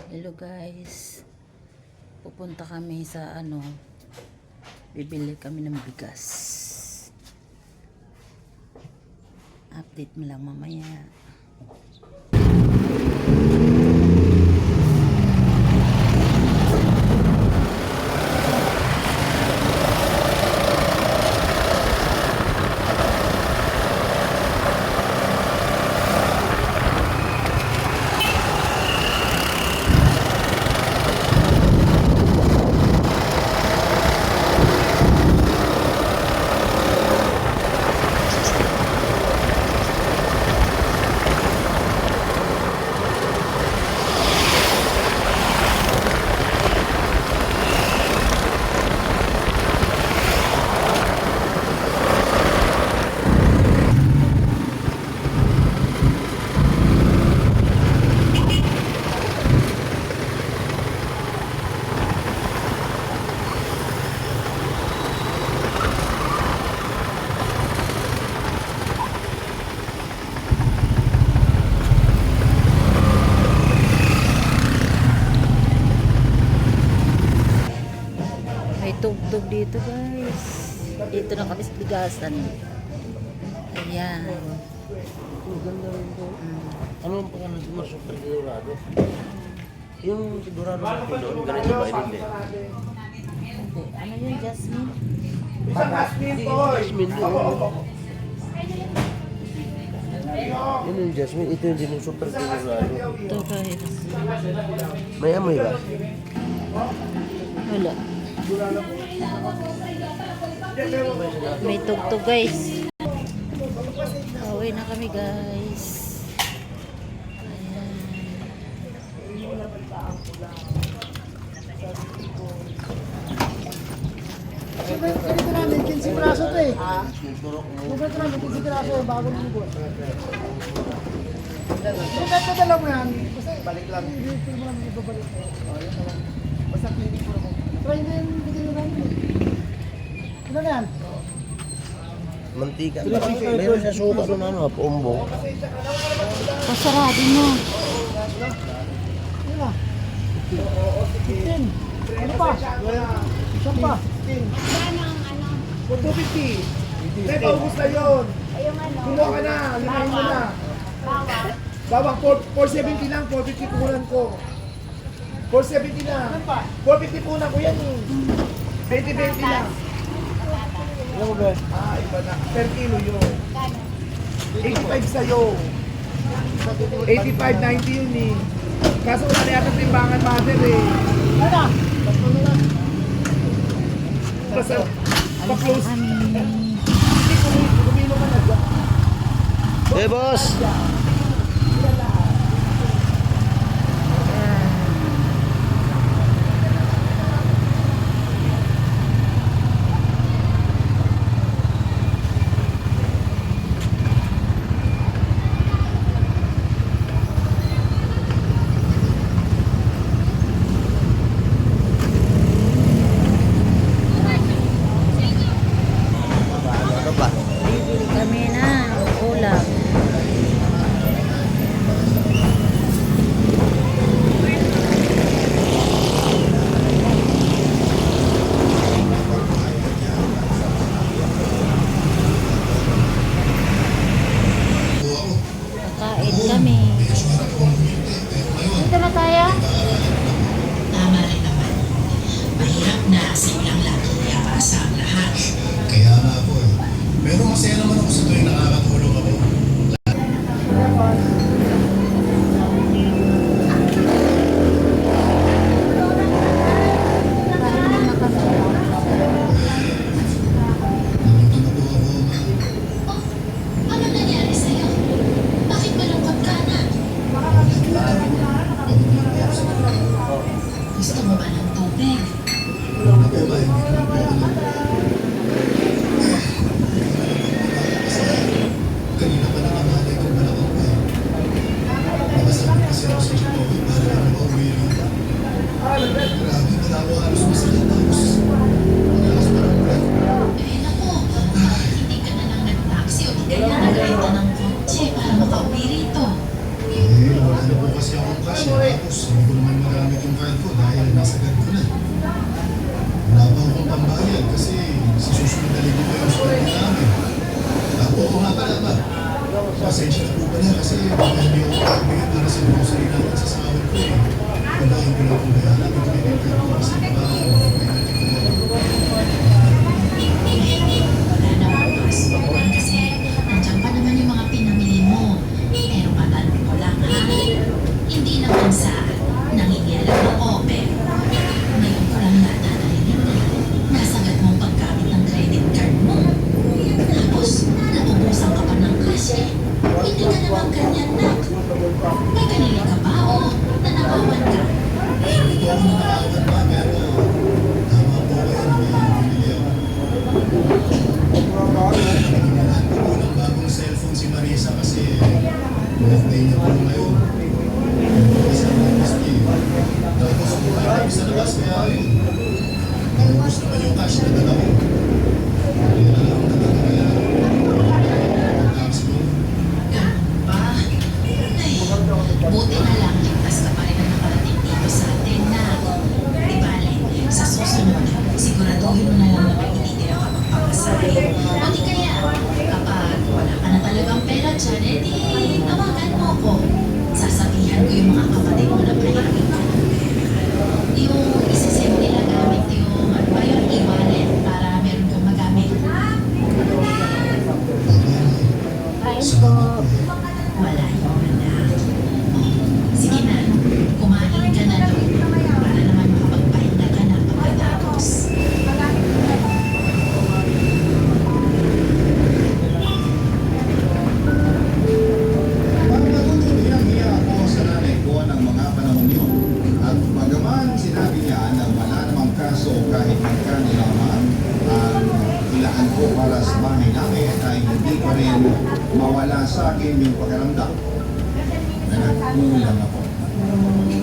Hello guys, pupunta kami sa bibili kami ng bigas. Update mo lang mamaya. Tugtog dito guys. Dito na kami sa bigasan. Ayan. Ganda rin po. Ano ang pangalan mo? Super Dorado? Yung Dorado natin doon, ganito ba? Hindi. Ano yun, Jasmine? Jasmine doon. Yun yung Jasmine. Ito yung din yung Super Dorado. Ito guys. May amoy ba? Wala. May tugtog guys. Uwi na kami guys. Ayan. Ganito namin, 15 piraso to eh. Ganito namin, 15 piraso eh, bago nung buwan. Kung kahit nadala mo yan, basta balik lang. Hindi mo namin ibabalik. Basta clinic mo naman. Try na yung bigyan mo namin eh. Ano na yan? Mantika. Meron siya suka doon umbong. Pasarado mo. Ano na? 15. Ano pa? Isa pa. 450. May paubos na yun. Kumuha ka na. Limahin mo na. Bawang 470 lang. 450 punan ko. 470 na. 450 punan ko yan eh. 20-20 lang. Ano ba? Iba na. Per kilo yun. 85 sa'yo. 85-90 yun eh. Kaso wala na yata timbangan mother eh. Ano? Basta, pa-close. Hindi, kumilo ka na dyan. Hey boss! Bibili kami ng ulam. Kakain kami. Dito na tayo. Tama rin naman. Mahirap na sa ilang lagi kaya para sa lahat. Kaya nga po eh. Pero masaya naman ako sa tuwing nakakatulong ako. Nandito na po ako. Ano nangyari sa'yo? Bakit malungkot ka na? Tapos, hindi ko naman magamit yung card ko dahil nasagad ko na. Wala pa akong pambayad kasi sa susunod na linggo pa yung sweldo namin. Ako nga pala ba? Pasensya na po pala kasi baka hindi ako pagbigyan para sa grocery namin sa sahod ko eh. Wala yung pinakong bayaran. Ito may card ko kasi bahay. Wala namang pasok kasi nandiyan pa naman yung mga pinamili mo. Pero matanong ko lang ha, hindi naman sa nangingialam ako, pero ngayon ko lang natatayin na nasagad mong paggamit ng credit card mo. Tapos, naubusan ka pa ng cash eh. Hindi ka naman ganyan na. May kanili ka ba o nanakawan ka? Hindi ko ako nakakawan pa pero tama po kayo na may bumili ako. Hinihingihan ko po ng bagong cellphone si Marisa kasi birthday niya po ngayon. Isang birthday. Tapos buhay kami sa labas kaya yun. Naubos naman yung cash na dala ko. Kaya na lang nakakaya. Thanks po. Ganun ba? Ay, buti na lang ligtas ka pa rin na nakarating dito sa atin na. Di bale, sa susunod, siguraduhin mo na lang na may ititira ka magpapasahe. O di kaya, kapag wala ka na talagang pera dyan, eh di tawagan mo ko. Sasabihan ko yung mga kapatid mo na pahirapin ka ng pera. Yung isisend nila gamit yung, ano ba yung e-wallet para meron kang magamit. Salamat po. Wala yung anak. Sige na, kumain ka na doon para naman makapagpahinga ka na pagkatapos. Pagkatutuliyang-hiya ako sa nanay ko ng mga panahon yun. At bagaman sinabi niya na wala namang kaso kahit magkanilaman ang ilaan ko para sa bahay namin ay hindi pa rin mawala sa akin yung pakiramdam na nagkulang ako.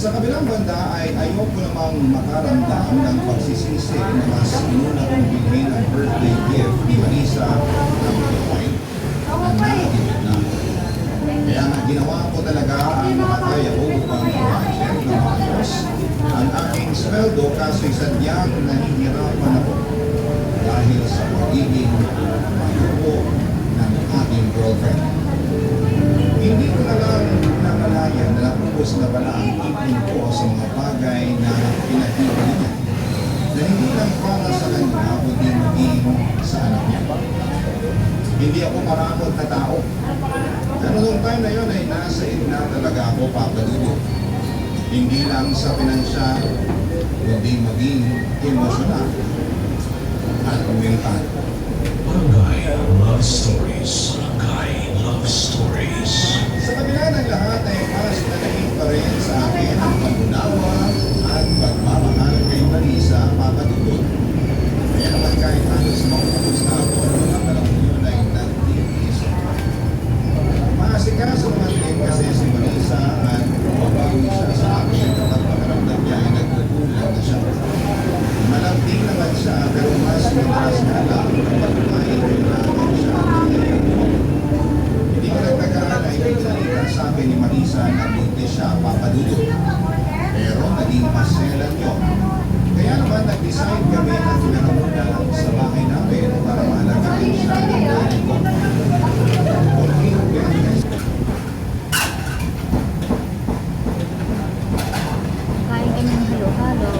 Sa kabilang banda ay ayoko namang makaramdam ng pagsisisi na mas inuna kong bilhin ang birthday gift ni Marisa ng Bitcoin na nakikita na. Kaya nga ginawa ko talaga ang makakaya ko upang i-budget ng maayos ang aking sweldo kaso'y sadyang nahihirapan ako dahil sa pagiging mayuko ng aking girlfriend. Hindi ko na lang namalayan na napupos na pala ang ipin ko sa mga bagay na pinag-ibig niya na hindi lang para sa kanya kundi maging sa anak niya. Hindi ako maramot na tao. Pero noong time na yun ay nasa na talaga ako papadulog. Hindi lang sa pinansya, kundi maging emosyonal at mental. Barangay Love Stories. Barangay Love Stories. Sa kabila ng lahat ay mas nalahing pa rin sa akin ang pag-unawa at pagmamahal kay Marisa papadulog. Kaya naman kahit halos maubos na ako noong ang panahon yun ay nagtitiis ako. Maasikaso naman din kasi si Marisa at mabawi siya sa akin kapag pakaramdam niya ay nagkukulang na siya. Malambing naman siya pero mas madalas nga lang kapag kumain kailangan siya. Hindi ko nagtagaan ay pinalita sa akin ni Marisa na buntis siya papadulog. Pero naging maselan yun. Kaya naman nag-decide kami na tumira muna sa bahay namin para maalagaan siya ng nanay ko. Kain ka ng halo-halo.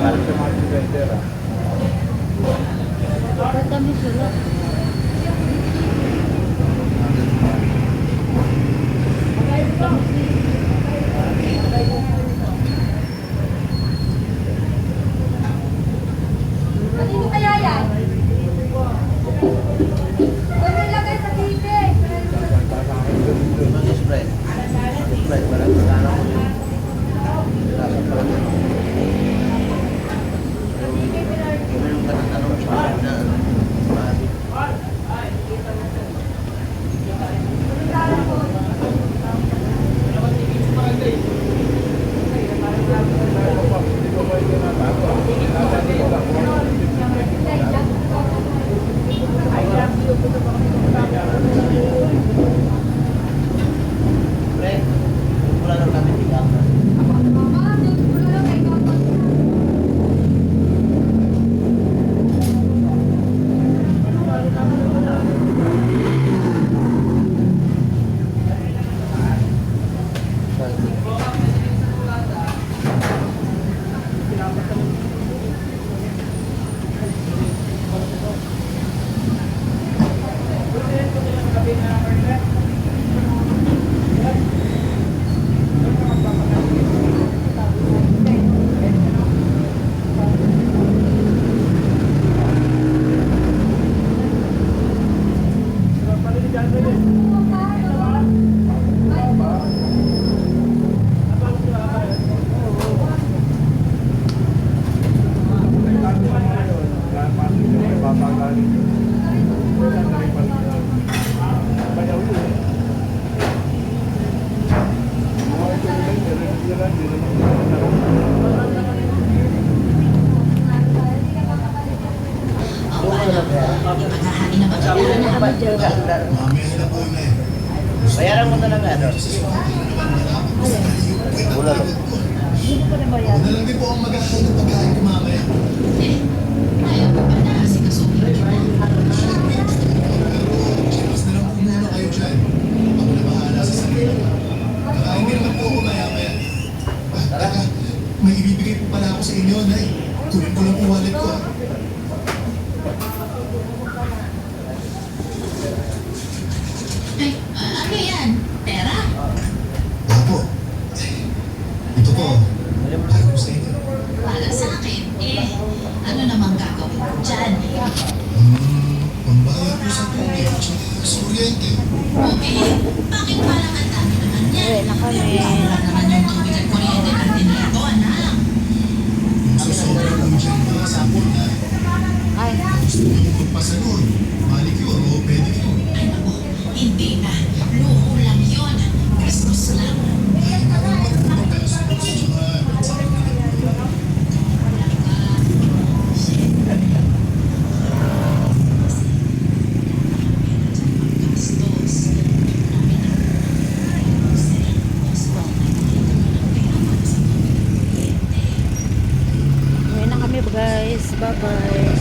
Ba't kami sulat? Kanino kaya yan? Huwag nilagay sa TV. Mag-spread. Mag-spread. Parang kailangan ko yun. Kailangan pala yun. Kung yung kanatanong sa akin na maaari. Pre, wala lang kami tingnan. Mama, wala lang kay Papa. O ano, ipaghahari na ba kita na? Mamaya na po na eh. Bayaran mo na lang ano. Wala lang. Ako na lang din po ang mag-ahal ng pagkain ko mamaya. Eh, ayaw ko ba na kasi kasuhin kita? Mas na lang po muna kayo dyan. Ako na bahala sa sarili. Kakain din naman po ako maya-maya. Teka, may ibibigay po pala ako sa inyo, Nay. Kunin ko lang po wallet ko. Ay, ano yan? Pera? Opo. Ito po. Para po sa inyo. Para sa akin, eh, ano namang gagawin ko dyan? Pambayad po sa tubig at sa kuryente. Okay, bakit parang ang dami naman yan? Uwi na kami. Wala naman yung tubig at kuryente natin dito, anak. Kung sa sobrang po dyan mga sapon na Ay, gusto mo yung magpasalon, manicure o pedicure. Ay, naku, hindi na. Luho lang yun. Gastos lang. Ay, ako magpapagasos sa mga sa uwi na kami guys. Bye-bye.